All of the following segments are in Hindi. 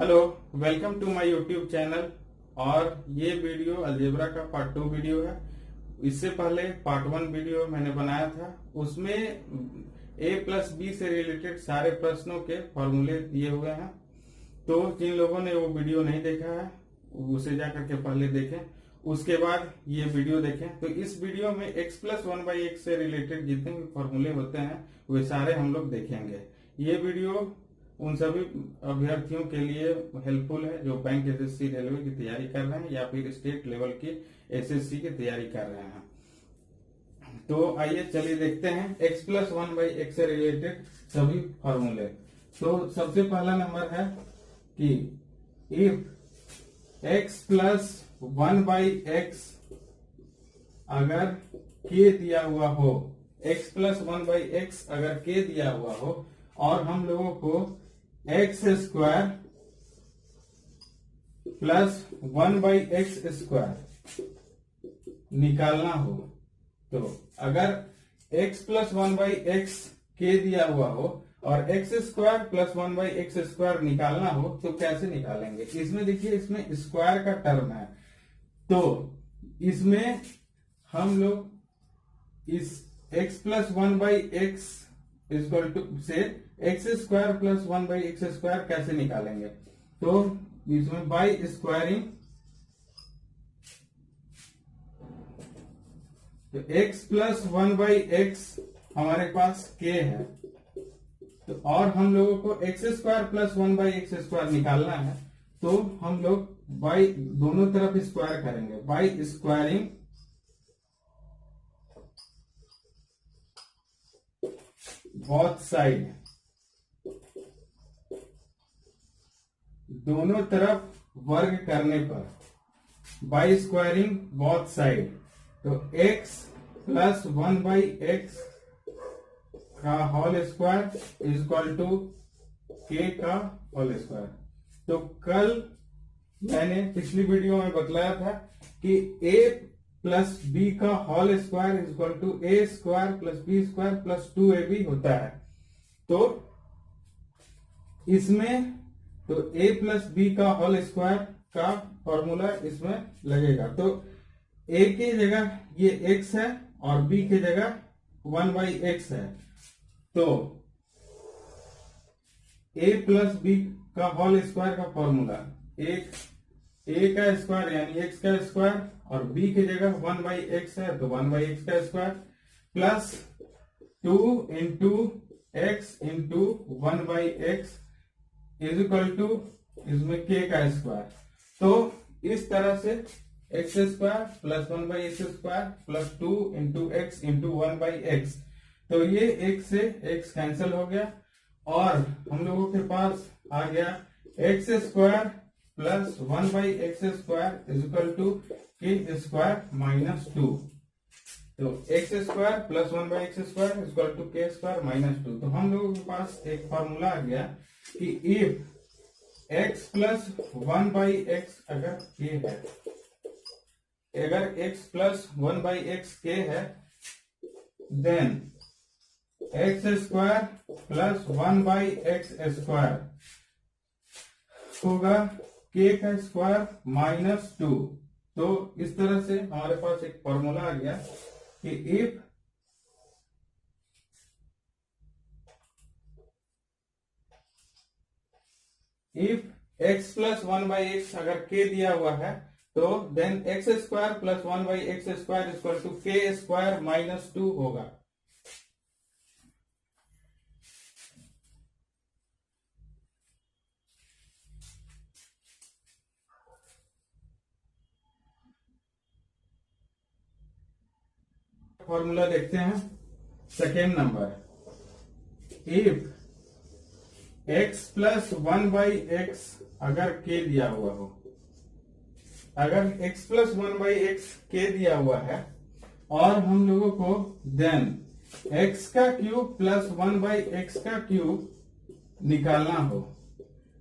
Hello, welcome to my YouTube channel. और ये वीडियो अलजेब्रा का पार्ट 2 वीडियो है। इससे पहले पार्ट 1 वीडियो मैंने बनाया था, उसमें ए प्लस बी से रिलेटेड सारे प्रश्नों के फॉर्मूले दिए हुए हैं। तो जिन लोगों ने वो वीडियो नहीं देखा है उसे जाकर के पहले देखें, उसके बाद ये वीडियो देखें। तो इस वीडियो में x प्लस 1/x से रिलेटेड जितने भी फॉर्मूले होते हैं वे सारे हम लोग देखेंगे। ये वीडियो उन सभी अभ्यर्थियों के लिए हेल्पफुल है जो बैंक एसएससी रेलवे की तैयारी कर रहे हैं या फिर स्टेट लेवल की एसएससी की तैयारी कर रहे हैं। तो आइए चलिए देखते हैं x प्लस 1/x से रिलेटेड सभी फॉर्मूले। तो सबसे पहला नंबर है कि इफ x प्लस 1/x अगर k दिया हुआ हो, x प्लस 1/x अगर k दिया हुआ हो और हम लोगों को x स्क्वायर प्लस 1/x² निकालना हो, तो अगर x प्लस 1/x k दिया हुआ हो और x स्क्वायर प्लस 1/x² निकालना हो तो कैसे निकालेंगे। इसमें देखिए, इसमें स्क्वायर का टर्म है, तो इसमें हम लोग इस x plus 1/x equal to से x स्क्वायर प्लस 1/x² कैसे निकालेंगे। तो इसमें बाई स्क्वायरिंग, तो x प्लस 1/x हमारे पास k है, तो और हम लोगों को x स्क्वायर प्लस 1/x² निकालना है, तो हम लोग बाई दोनों तरफ स्क्वायर करेंगे, बाई स्क्वायरिंग बोथ साइड, दोनों तरफ वर्ग करने पर बाई स्क्वायरिंग बोथ साइड, तो x प्लस 1/x का whole square is equal to k का होल स्क्वायर। तो कल मैंने पिछली वीडियो में बतलाया था कि a प्लस बी का whole square is equal to a square plus b square plus 2ab होता है। तो इसमें तो a प्लस बी का होल स्क्वायर का फॉर्मूला इसमें लगेगा। तो a की जगह ये x है और b की जगह 1/x है, तो a प्लस बी का होल स्क्वायर का फॉर्मूला a का स्क्वायर यानी x का स्क्वायर और b की जगह 1/x है तो 1/x का square plus 2 into x into 1/x is equal to इसमें k का स्क्वायर। तो इस तरह से x square plus 1/x² plus 2 into x into 1/x, तो ये x से x कैंसिल हो गया और हम लोगों के पास आ गया x square plus 1/x² is equal to k square minus 2। तो x square plus 1/x² is equal to k square minus 2। तो हम लोगों के पास एक फॉर्मूला आ गया कि इफ x प्लस 1/x अगर k है, अगर x प्लस 1/x k है, then x square plus 1/x² होगा k का स्क्वायर माइनस 2। तो इस तरह से हमारे पास एक फॉर्मूला आ गया कि इफ x प्लस 1/x अगर k दिया हुआ है तो then x square plus 1/x² equal to k square minus 2 होगा। फॉर्मूला देखते हैं। Second number, if x plus 1/x अगर k दिया हुआ हो, अगर x प्लस 1/x k दिया हुआ है और हम लोगों को देन x का क्यूब प्लस 1/x का क्यूब निकालना हो,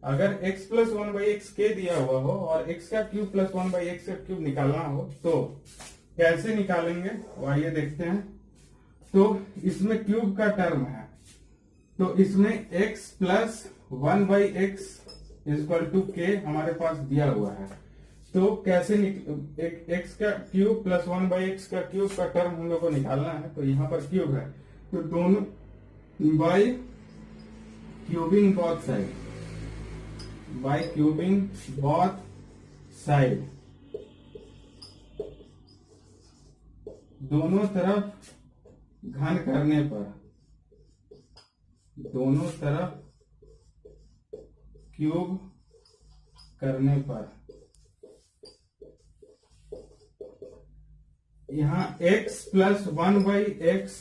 अगर x प्लस 1/x k दिया हुआ हो और x का क्यूब प्लस 1/x का क्यूब निकालना हो तो कैसे निकालेंगे वो आइए देखते हैं। तो इसमें क्यूब का टर्म है, तो इसमें x plus 1/x equal to के हमारे पास दिया हुआ है। तो कैसे एक्स का क्यूब प्लस 1/x का क्यूब का टर्म हम लोग को निकालना है। तो यहाँ पर क्यूब है तो दोनों by cubing both side, by cubing both side, दोनों तरफ घन करने पर, दोनों तरफ क्यूब करने पर यहाँ x प्लस 1/x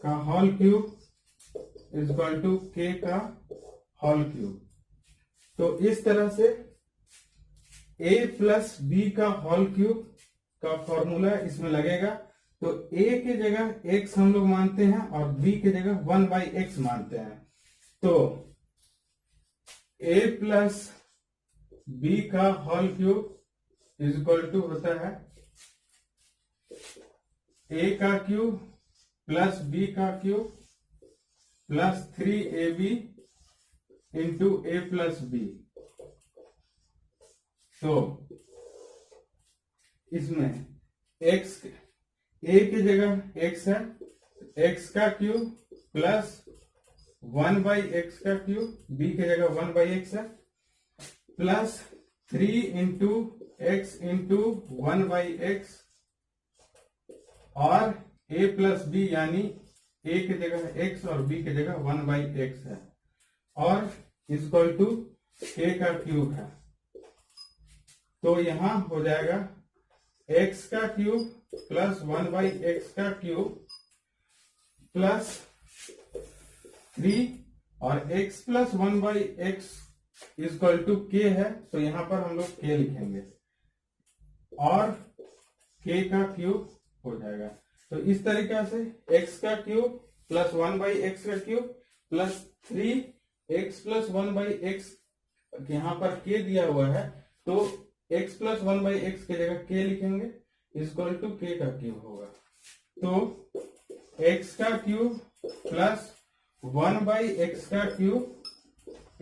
का whole cube equal to k का होल क्यूब। तो इस तरह से a प्लस b का होल क्यूब का फॉर्मूला इसमें लगेगा। तो a की जगह x हम लोग मानते हैं और b की जगह 1/x मानते हैं। तो a प्लस b का होल क्यूब इक्वल टू होता है a का क्यूब प्लस b का cube plus 3ab into a plus b। तो इसमें x a की जगह x है, x का क्यूब प्लस 1/x का क्यूब, b की जगह 1/x है, plus 3 into x into 1/x और a प्लस b यानी a की जगह x और b की जगह 1/x है और इक्वल टू k का क्यूब है। तो यहां हो जाएगा x का क्यूब प्लस 1/x का क्यूब प्लस 3 और x plus 1/x equal to k है। तो यहां पर हम लोग k लिखेंगे और k का क्यूब हो जाएगा। तो इस तरीका से x का क्यूब प्लस 1/x का cube plus 3x plus 1/x यहाँ पर k दिया हुआ है तो x प्लस 1/x की जगह k लिखेंगे इक्वल टू k का क्यूब होगा। तो x का क्यूब प्लस 1/x का क्यूब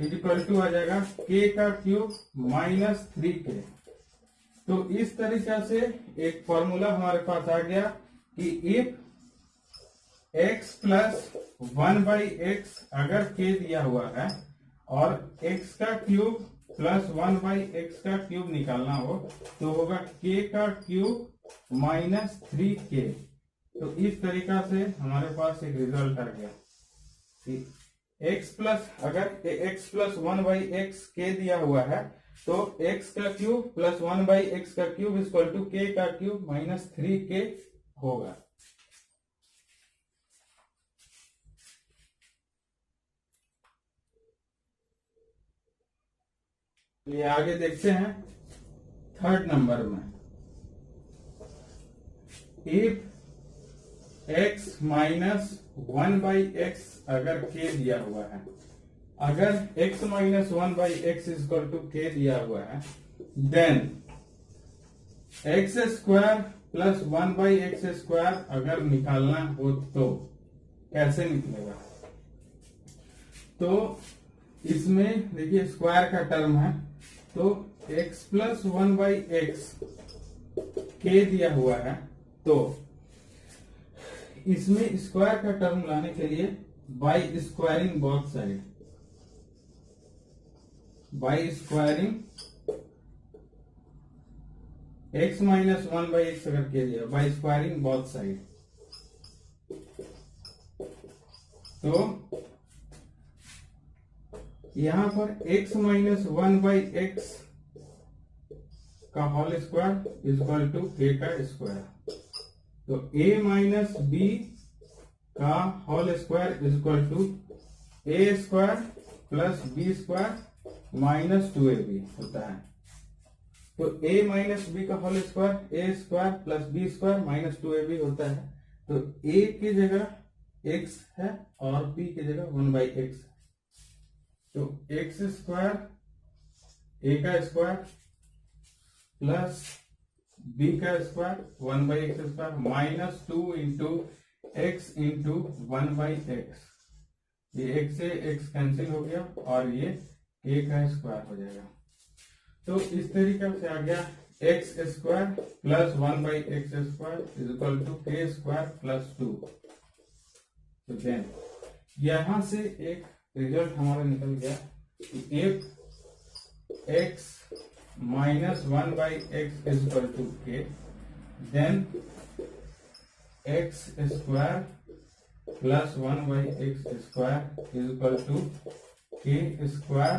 इक्वल टू आ जाएगा k का क्यूब माइनस 3k। तो इस तरीका से एक फॉर्मूला हमारे पास आ गया कि इफ x प्लस 1/x अगर k दिया हुआ है और x का क्यूब प्लस 1/x का क्यूब निकालना हो तो होगा k का क्यूब माइनस 3k। तो इस तरीका से हमारे पास एक रिजल्ट आ गया कि x प्लस अगर x प्लस 1/x k दिया हुआ है तो x का क्यूब प्लस 1/x का क्यूब इक्वल टू k का क्यूब माइनस 3k होगा। ये आगे देखते हैं थर्ड नंबर में। इफ x माइनस 1/x अगर k दिया हुआ है, अगर x minus 1/x equal to k दिया हुआ है then x square plus 1/x square अगर निकालना हो तो कैसे निकलेगा। तो इसमें देखिए स्क्वायर का टर्म है तो x प्लस 1/x k दिया हुआ है तो इसमें स्क्वायर का टर्म लाने के लिए by squaring both side, by squaring x minus 1/x अगर के दिया बाय स्क्वायरिंग बोथ साइड तो यहां पर x माइनस 1/x का whole square equal to k का स्क्वायर। तो a माइनस b का whole square equal to a square plus b square minus 2ab होता है। तो a माइनस बी का whole square a square plus b square minus 2ab होता है। तो a की जगह x है और b की जगह 1/x है। तो x स्क्वायर a का स्क्वायर प्लस b का square 1/x square minus 2 into x into 1/x ये x से x कैंसिल हो गया और ये k का स्क्वायर हो जाएगा। तो इस तरीके से आ गया x square plus 1/x square is equal to k square plus 2। तो देन यहां से एक रिजल्ट हमारा निकल गया कि if x minus 1/x is equal to k, then x square plus 1/x square is equal to k square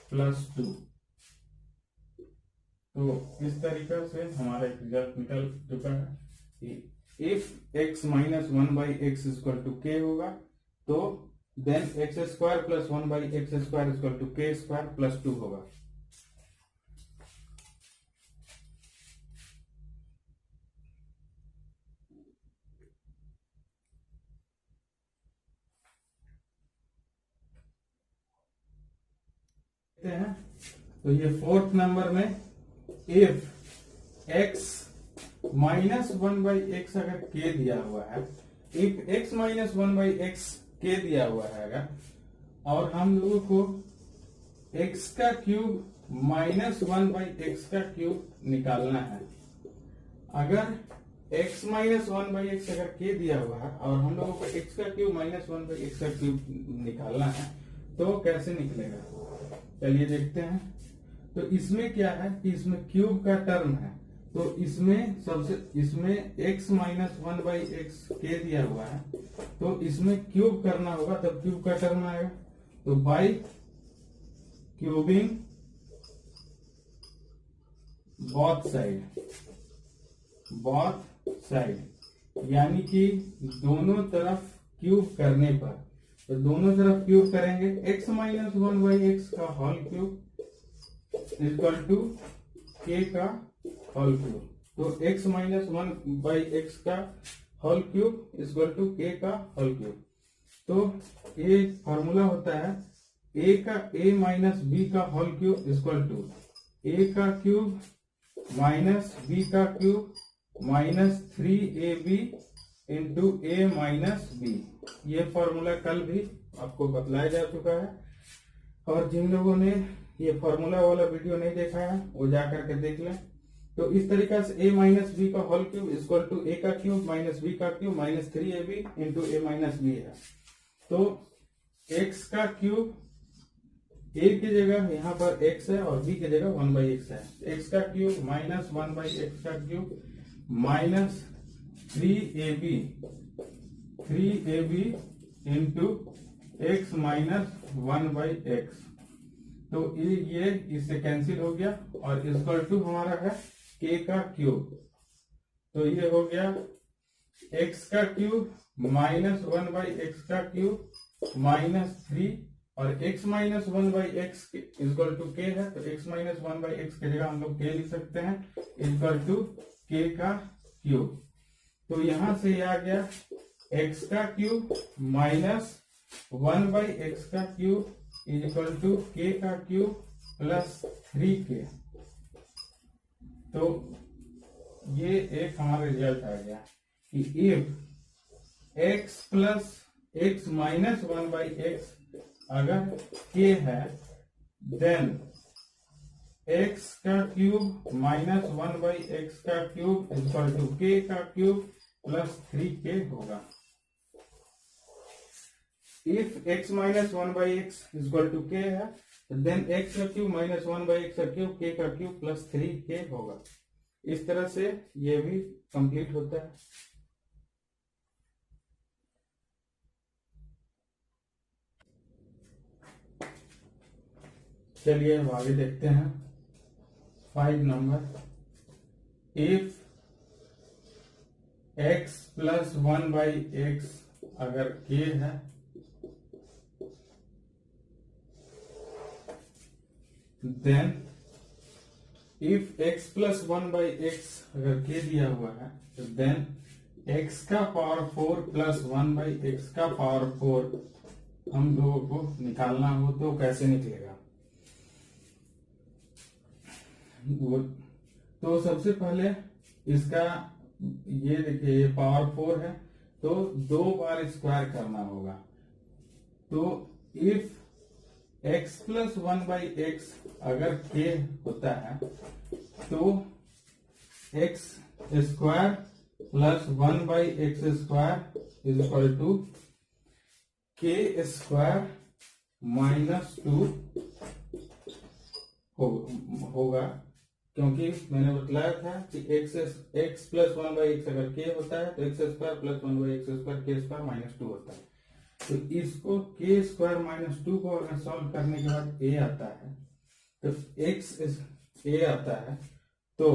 plus 2। तो इस तरीके से हमारा एक रिजल्ट निकल चुका है कि if x minus 1/x equal to k होगा तो then x square plus 1/x square equal to k square plus 2 होगा। तो ये फोर्थ नंबर में इफ x माइनस 1/x अगर k दिया हुआ है, if x minus 1/x k दिया हुआ है अगर, और हम लोगों को x का क्यूब माइनस 1/x का क्यूब निकालना है। अगर x माइनस 1/x अगर k दिया हुआ है और हम लोगों को x का क्यूब माइनस 1/x का क्यूब निकालना है तो कैसे निकलेगा, चलिए देखते हैं। तो इसमें क्या है कि इसमें क्यूब का टर्म है, तो इसमें x माइनस 1/x k दिया हुआ है, तो इसमें क्यूब करना होगा तब क्यूब का टर्म आएगा। तो बाय क्यूबिंग बोथ साइड यानी कि दोनों तरफ क्यूब करने पर, तो दोनों तरफ क्यूब करेंगे x माइनस 1/x का whole cube equal to k का होल क्यूब। तो x माइनस 1/x का whole cube equal to k का होल क्यूब। तो ये फॉर्मूला होता है a माइनस b का whole cube equal to a का क्यूब माइनस b का cube minus 3ab into a minus b। ये फॉर्मूला कल भी आपको बतलाया जा चुका है, और जिन लोगों ने ये फॉर्मूला वाला वीडियो नहीं देखा है वो जाकर के देख लें। तो इस तरीके से a माइनस बी का whole cube equal to a का क्यूब माइनस b का cube minus 3ab into a minus b है। तो x का क्यूब a की जगह यहाँ पर x है और b की जगह 1/x है। x का क्यूब माइनस 1/x का cube minus 3ab into x minus 1/x। तो ये इससे कैंसिल हो गया और इक्वल टू हमारा है k का क्यूब। तो ये हो गया x का क्यूब माइनस 1/x का क्यूब माइनस 3, और x minus 1/x equal to k है, तो x माइनस 1/x की जगह हम लोग k लिख सकते हैं इक्वल टू k का क्यूब। तो यहां से ये आ गया x का क्यूब माइनस 1/x का cube is equal to k का क्यूब प्लस 3k। तो ये एक हमारा रिजल्ट आ गया कि if x plus x minus 1/x अगर k है, देन x का क्यूब माइनस 1/x का क्यूब इक्वल टू k का क्यूब प्लस 3k होगा। If x minus 1/x equal to k है, देन x का क्यूब माइनस 1/x का क्यूब k का क्यूब प्लस 3k होगा। इस तरह से ये भी कंप्लीट होता है। चलिए अब आगे देखते हैं 5 number. If x plus 1/x अगर k है, then if x plus 1/x अगर k दिया हुआ है, तो देन x का पावर 4 प्लस 1/x का पावर 4 हम लोगों को निकालना हो तो कैसे निकलेगा। तो सबसे पहले इसका ये देखिए ये पावर 4 है, तो 2 बार स्क्वायर करना होगा। तो इफ x प्लस 1/x अगर k होता है तो x square plus 1/x square is equal to k square minus 2 होगा, क्योंकि मैंने बतलाया था कि x प्लस 1/x अगर k होता है तो x square plus 1/x square k square minus 2 होता है। तो इसको k स्क्वायर माइनस 2 को अगर सॉल्व करने के बाद a आता है तो a आता है, तो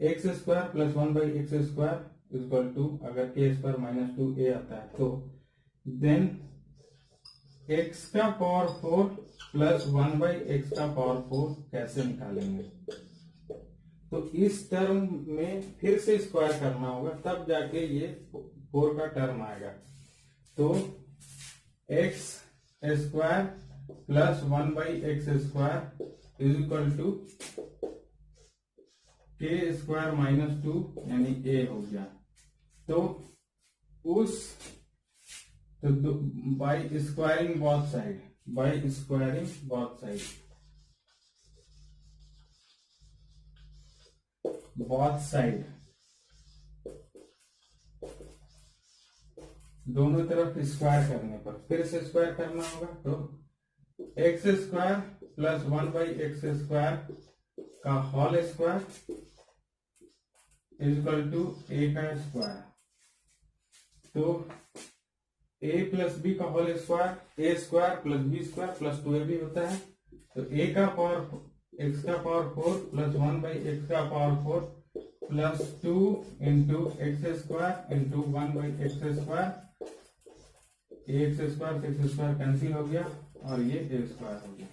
x square plus 1/x square is equal to, अगर k स्क्वायर माइनस 2a आता है तो देन x का पावर 4 प्लस 1/x का पावर 4 कैसे निकालेंगे? तो इस टर्म में फिर से स्क्वायर करना होगा, तब जाके ये 4 का टर्म आएगा। तो x square plus 1/x square is equal to k square minus 2 यानी a हो गया। तो उस by squaring both side, by squaring both side, both side दोनों तरफ स्क्वायर करने पर फिर से स्क्वायर करना होगा। तो x square plus 1/x square का whole square is equal to a का स्क्वायर। तो a प्लस b का whole square a square plus b square plus 2ab होता है। तो a का पावर x का पावर 4 प्लस 1/x का power 4 plus 2 into x square into 1/x square, x square से एक्स स्क्वायर कैंसिल हो गया और ये a स्क्वायर हो गया।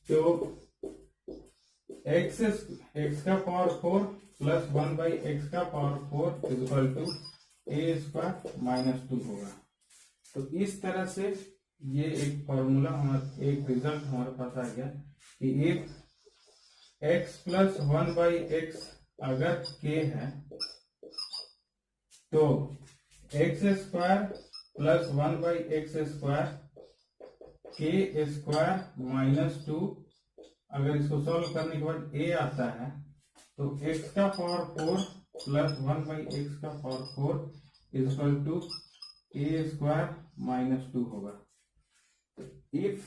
तो x का पावर 4 प्लस 1/x का power 4 is equal to a square minus 2 होगा। तो इस तरह से ये एक फॉर्मूला एक रिजल्ट हमारे पास आ गया कि एक x प्लस 1/x अगर k है तो x square plus 1/x square k square minus 2, अगर इसको सॉल्व करने के बाद a आता है तो x का पावर 4 प्लस 1/x का power 4 is equal to a square minus 2 होगा। इफ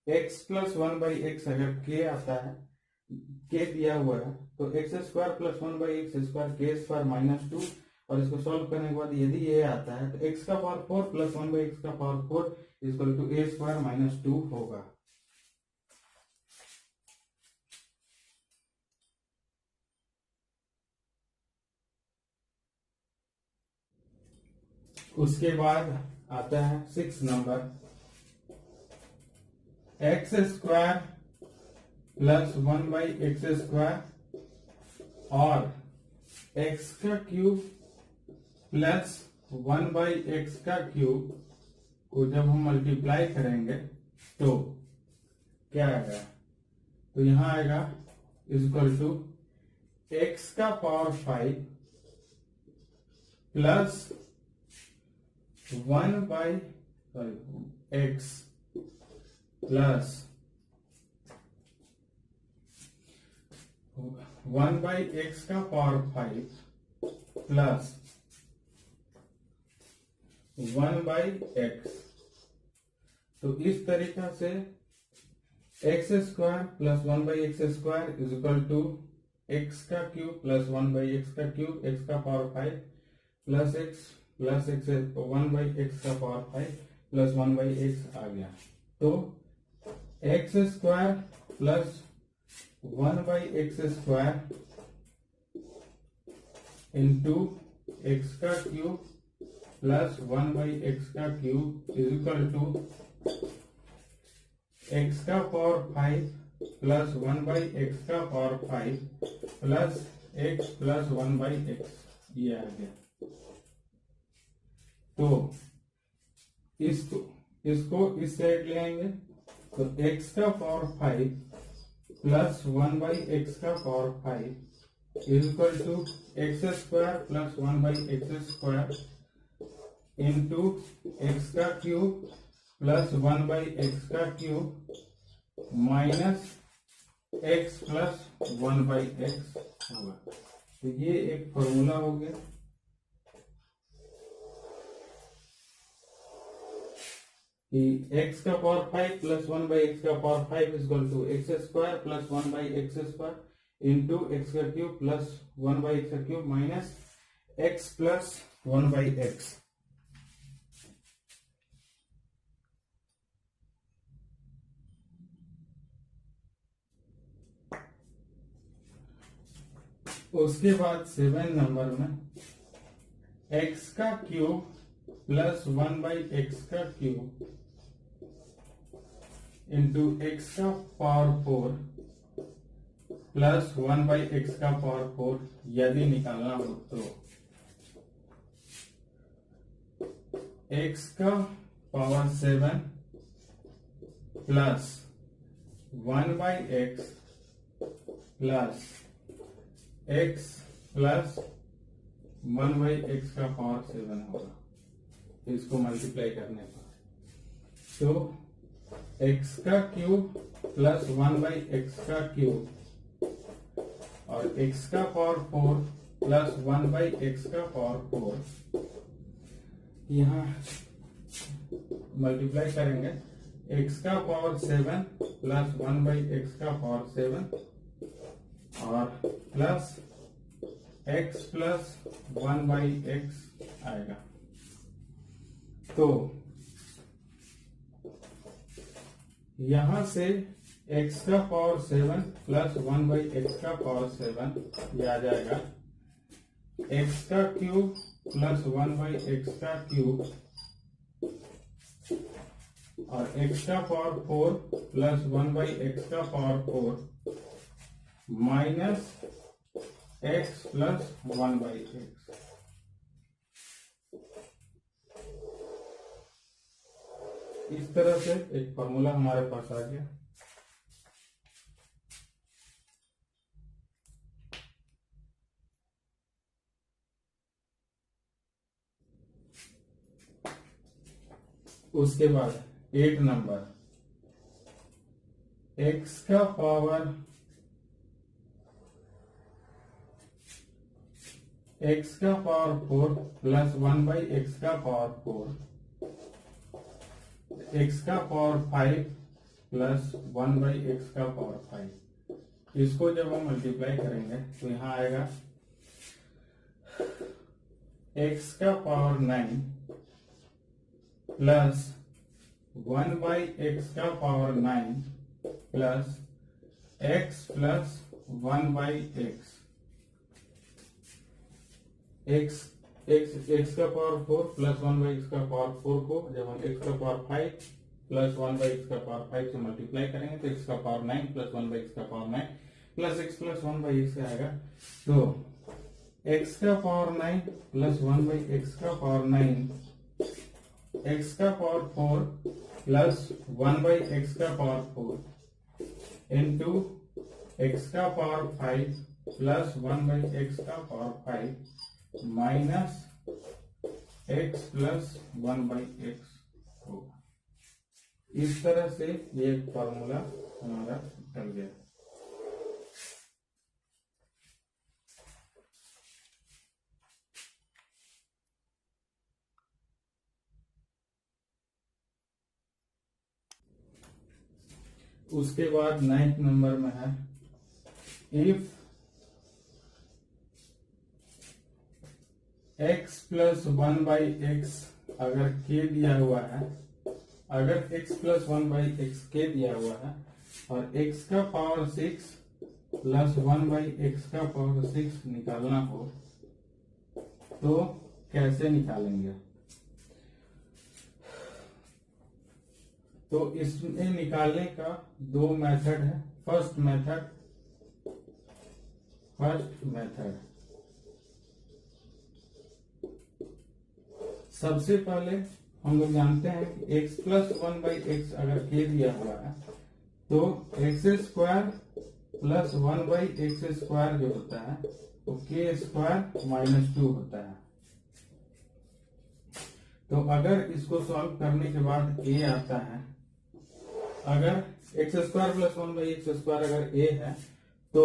x प्लस 1/x अगर k आता है, k दिया हुआ है, तो x square plus 1/x square k square minus 2, और इसको सॉल्व करने के बाद यदि ये आता है तो x का पावर 4 प्लस 1/x का power 4 is equal to a square minus 2 होगा। उसके बाद आता है 6 number, x square plus 1/x square और x का क्यूब प्लस 1/x का क्यूब को जब हम मल्टीप्लाई करेंगे तो क्या आएगा? तो यहां आएगा इज इक्वल टू x का power 5 plus 1/x plus 1/x का पावर 5 प्लस 1/x। तो इस तरीका से x square plus 1/x square is equal to x का क्यूब प्लस 1/x का क्यूब, x का power 5 plus x plus x 1/x का पावर 5 प्लस 1/x आ गया। तो x square plus 1/x square into x का क्यूब प्लस 1/x का cube is equal to x का पावर 5 प्लस 1/x का power 5 plus x plus 1/x, ये आ गया। तो इसको इस साइड ले आएंगे तो x का पावर 5 प्लस 1/x का power 5 is equal to x square plus 1/x square into x का cube plus 1/x² minus x plus 1/x होगा। तो ये एक फॉर्मूला हो गया। कि x का पावर 5 प्लस 1/x का power 5 is equal to x² plus 1/x² into x³ plus 1/x³ minus x plus 1/x। उसके बाद 7 नंबर में x³ plus 1/x³ into x का पावर 4 प्लस 1/x का पावर 4 यदि निकालना हो तो x का power 7 plus 1/x plus x plus 1/x का पावर 7 होगा। इसको मल्टीप्लाई करने पर तो x³ प्लस 1/x³ और x का पावर 4 प्लस 1/x का पावर 4 यहाँ मल्टीप्लाई करेंगे। x का पावर 7 प्लस 1/x का पावर 7 और प्लस x प्लस 1/x आएगा। तो यहां से x का पावर 7 प्लस 1/x का पावर 7 ये आ जाएगा x³ प्लस 1/x³ और x का पावर 4 प्लस 1/x का power 4 minus x plus 1/x। इस तरह से एक फॉर्मूला हमारे पास आ गया। उसके बाद 8 नंबर x का पावर 4 प्लस 1/x का पावर 4 x का पावर 5 प्लस 1/x का पावर 5। इसको जब हम मल्टीप्लाई करेंगे तो यहाँ आएगा x का पावर 9 प्लस 1/x का power 9 plus x plus 1/x। x का पावर 4 प्लस 1/x का पावर 4 को जब हम x का पावर 5 प्लस 1/x का पावर 5 से मल्टीप्लाई करेंगे तो x का पावर 9 प्लस 1/x का power 9 plus x plus 1/x आएगा। तो x का पावर 9 प्लस 1/x का पावर 9 x का पावर 4 प्लस 1/x का पावर 4 इंटू x का पावर 5 प्लस 1/x का power 5 minus x plus 1/x होगा। इस तरह से ये फॉर्मूला हमारा निकल गया। उसके बाद 9th नंबर में है इफ x प्लस 1/x अगर k दिया हुआ है, अगर x प्लस 1/x k दिया हुआ है और x का पावर 6 प्लस 1/x का पावर 6 निकालना हो तो कैसे निकालेंगे? तो इसमें निकालने का दो मेथड है। फर्स्ट मेथड सबसे पहले हम लोग जानते हैं कि x प्लस 1/x अगर k दिया हुआ है तो x² प्लस 1/x² जो होता है वो k² -2 होता है। तो अगर इसको सॉल्व करने के बाद a आता है, अगर x square plus 1/x square अगर a है तो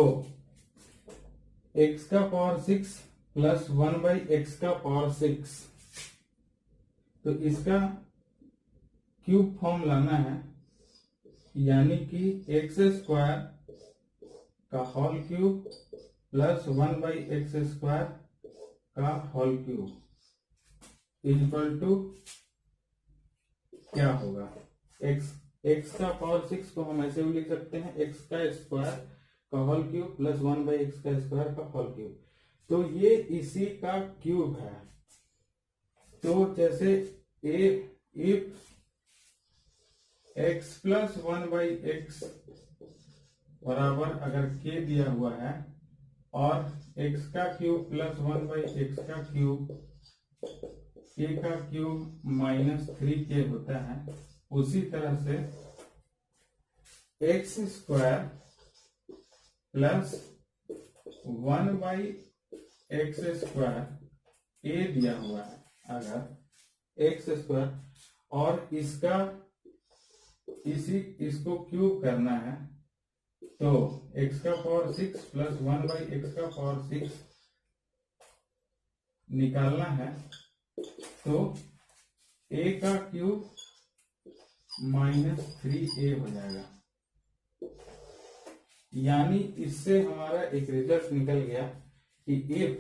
x का पावर 6 प्लस 1/x का पावर 6, तो इसका क्यूब फॉर्म लाना है, यानी कि एक्स स्क्वायर का whole cube plus 1/x square का होल क्यूब इक्वल टू क्या होगा, x का पावर 6 को हम ऐसे भी लिख सकते हैं x का स्क्वायर का होल क्यूब प्लस 1/x का स्क्वायर का होल क्यूब। तो ये इसी का क्यूब है। तो जैसे इफ x प्लस 1/x बराबर अगर k दिया हुआ है और x का क्यूब प्लस 1/x का क्यूब k का क्यूब माइनस 3k होता है, उसी तरह से x square plus 1/x square a दिया हुआ है, अगर एक्स स्क्वायर और इसको क्यूब करना है तो x का पावर 6 प्लस 1/x का पावर 6 निकालना है, तो a का क्यूब माइनस 3a हो जाएगा। यानी इससे हमारा एक रिजल्ट निकल गया कि इफ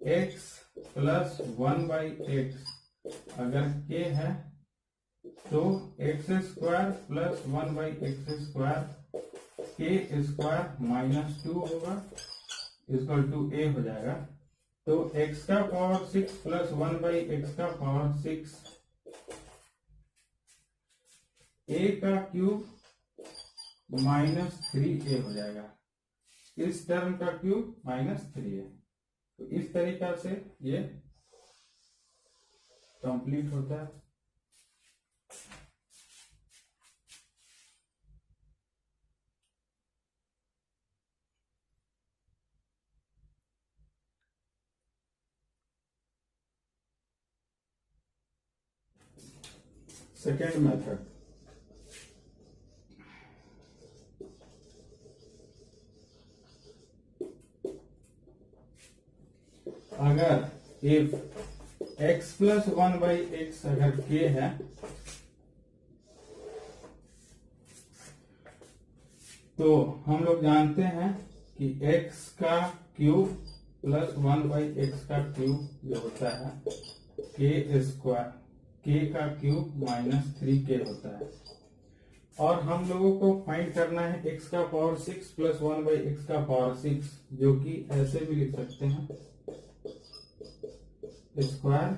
x प्लस 1/x अगर k है तो x square plus 1/x square के स्क्वायर माइनस 2 होगा इक्वल टू a हो जाएगा। तो x का पावर 6 प्लस 1/x का पावर 6 a का क्यूब माइनस 3a हो जाएगा, इस टर्म का क्यूब माइनस 3a। तो इस तरीका से ये कंप्लीट होता है। सेकेंड मेथड, अगर इफ x प्लस 1/x अगर k है तो हम लोग जानते हैं कि x का क्यूब प्लस 1/x का क्यूब जो होता है k स्क्वायर, k का क्यूब माइनस 3k होता है। और हम लोगों को फाइंड करना है x का पावर 6 प्लस 1/x का पावर 6, जो कि ऐसे भी लिख सकते हैं स्क्वायर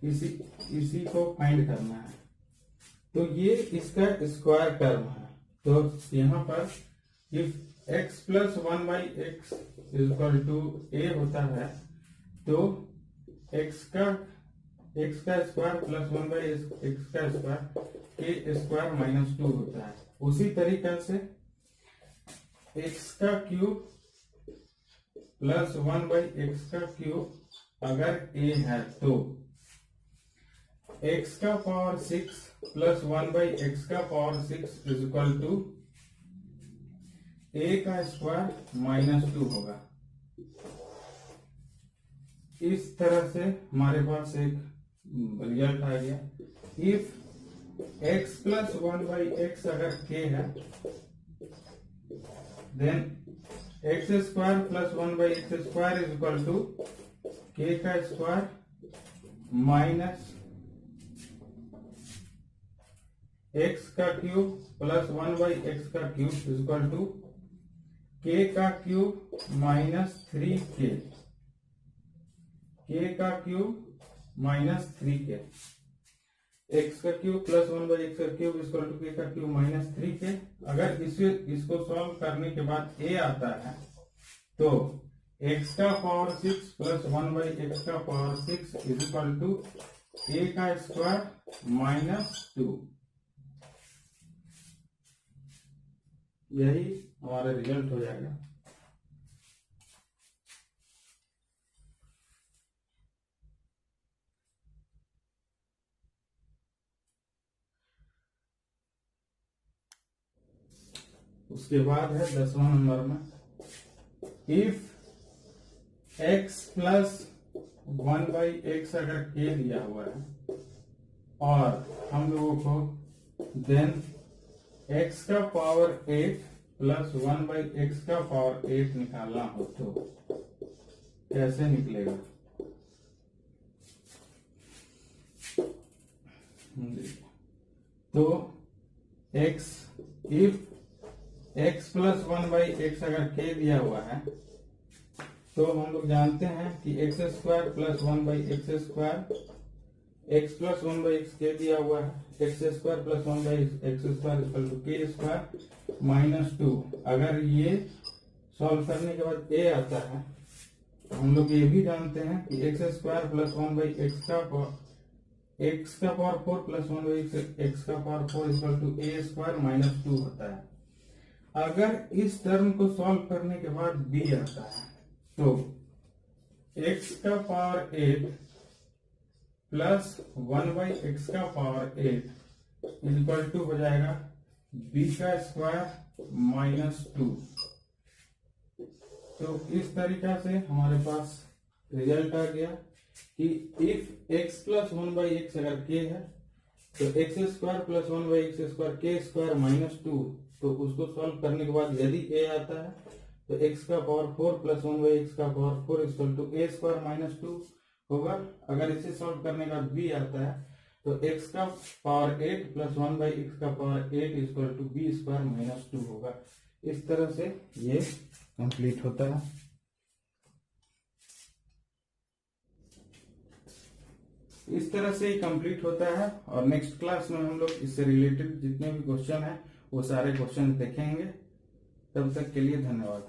इसी को फाइंड करना है। तो ये इसका स्क्वायर टर्म है। तो यहाँ पर if x plus 1/x equal to a होता है तो x का स्क्वायर प्लस 1/x का स्क्वायर के स्क्वायर माइनस 2 होता है। उसी तरीका से x का क्यूब प्लस 1/x का क्यूब अगर a है तो x का पावर 6 प्लस 1/x का power 6 is equal to a का स्क्वायर माइनस 2 होगा। इस तरह से हमारे पास एक रिजल्ट आ गया। इफ x प्लस 1/x अगर k है then x square plus 1/x square is equal to k का स्क्वायर माइनस x का क्यूब प्लस 1/x का cube is equal to k का क्यूब माइनस 3k, k का क्यूब माइनस 3k, x का क्यूब प्लस 1/x का क्यूब इक्वल टू k का क्यूब माइनस 3k। अगर इसको सॉल्व करने के बाद a आता है तो x का पावर 6 प्लस 1/x का power 6 is equal to a का स्क्वायर माइनस 2। यही हमारा रिजल्ट हो जाएगा। उसके बाद है 10वां नंबर में इफ x प्लस 1/x अगर k दिया हुआ है और हम लोगों को देन x का पावर 8 प्लस 1/x का पावर 8 निकालना हो तो कैसे निकलेगा? तो इफ x प्लस 1/x अगर k दिया हुआ है तो हम लोग जानते हैं कि x square plus 1/x square, x plus 1/x k दिया हुआ है, x square plus 1/x square equal to k square minus 2। अगर ये सॉल्व करने के बाद a आता है तो हम लोग ये भी जानते हैं कि x स्क्वायर प्लस 1/x का पावर 4 प्लस 1/x का power 4 equal to a square minus 2 होता है। अगर इस टर्म को सॉल्व करने के बाद b आता है तो x का पावर 8 प्लस 1/x का पावर 8 इक्वल टू हो जाएगा b का स्क्वायर माइनस 2। तो इस तरीका से हमारे पास रिजल्ट आ गया कि इफ x प्लस 1/x अगर k है तो x square plus 1/x square k square minus 2, तो उसको सॉल्व करने के बाद यदि a आता है तो x का पावर 4 प्लस 1/x का power 4 equal to a square minus 2 होगा। अगर इसे सॉल्व करने के बाद b आता है तो x का पावर 8 प्लस 1/x का power 8 equal to b square minus 2 होगा। इस तरह से ये कंप्लीट होता है। इस तरह से ही कंप्लीट होता है और नेक्स्ट क्लास में हम लोग इससे रिलेटेड जितने भी क्वेश्चन हैं वो सारे क्वेश्चन देखेंगे। तब तक के लिए धन्यवाद।